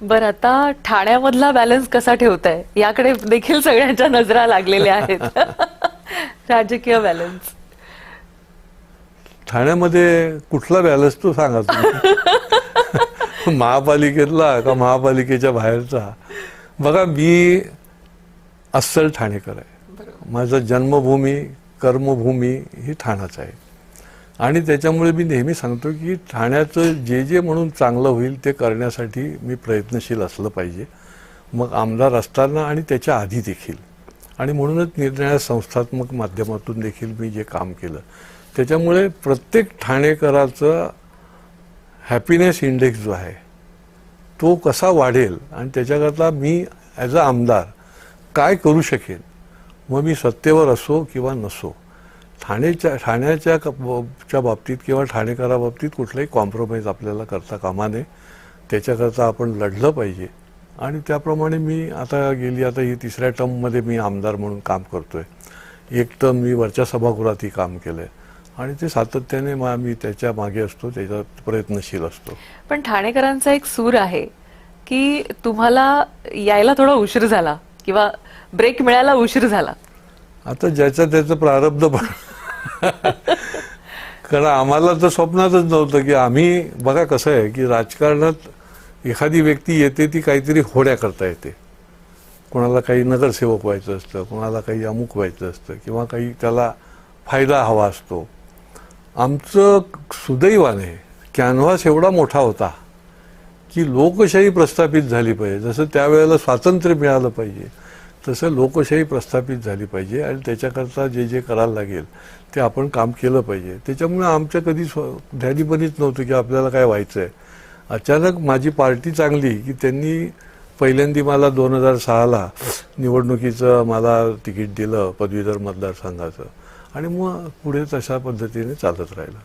बरं, आता ठाण्यामधला बॅलन्स कसा ठेवताय याकडे देखील सगळ्यांच्या नजरा लागलेल्या आहेत. राजकीय बॅलन्स ठाण्यामध्ये कुठला बॅलन्स तो सांगा तुम्ही. महापालिकेतला का महापालिकेच्या बाहेरचा? बघा, मी अस्सल ठाणेकर आहे. माझं जन्मभूमी कर्मभूमी ही ठाणाच आहे. आणि त्याच्यामुळे मी नेहमी सांगतो की ठाण्याचं जे जे म्हणून चांगलं होईल ते करण्यासाठी मी प्रयत्नशील असलं पाहिजे, मग आमदार असताना आणि त्याच्या आधी देखील. आणि म्हणूनच निरनिराळ्या संस्थात्मक माध्यमातून देखील मी जे काम केलं, त्याच्यामुळे प्रत्येक ठाणेकराचं हॅपीनेस इंडेक्स जो आहे तो कसा वाढेल आणि त्याच्याकरता मी ॲज अ आमदार काय करू शकेन, मग मी सत्तेवर असो किंवा नसो, ठाण्याच्या बाबतीत किंवा ठाणेकराबाबतीत कुठलाही कॉम्प्रोमाइज आपल्याला करता कामा नये. त्याच्याकरता आपण लढलं पाहिजे. आणि त्याप्रमाणे मी आता ही तिसऱ्या टर्ममध्ये मी आमदार म्हणून काम करतोय. एक टर्म मी वरच्या सभागृहातही काम केलंय आणि ते सातत्याने मी त्याच्या मागे असतो, त्याच्यात प्रयत्नशील असतो. पण ठाणेकरांचा एक सूर आहे की तुम्हाला यायला थोडा उशीर झाला किंवा ब्रेक मिळायला उशीर झाला. आता ज्याचं त्याचं प्रारब्ध कारण आम्हाला तर स्वप्नातच नव्हतं की आम्ही, बघा कसं आहे की राजकारणात एखादी व्यक्ती येते ती काहीतरी होड्या करता येते. कोणाला काही नगरसेवक व्हायचं असतं, कोणाला काही अमुक व्हायचं असतं किंवा काही त्याला फायदा हवा असतो. आमचं सुदैवाने कॅनव्हास एवढा मोठा होता की लोकशाही प्रस्थापित झाली पाहिजे. जसं त्यावेळेला स्वातंत्र्य मिळालं पाहिजे तसं लोकशाही प्रस्थापित झाली पाहिजे आणि त्याच्याकरता जे जे करायला लागेल ते आपण काम केलं पाहिजे. त्याच्यामुळे आमच्या कधी ध्यानीपणीच नव्हतं की आपल्याला काय व्हायचं आहे. अचानक माझी पार्टी चांगली की त्यांनी पहिल्यांदा मला 2006ला निवडणुकीचं मला तिकीट दिलं पदवीधर मतदारसंघाचं आणि मग पुढे तशा पद्धतीने चालत राहिलं.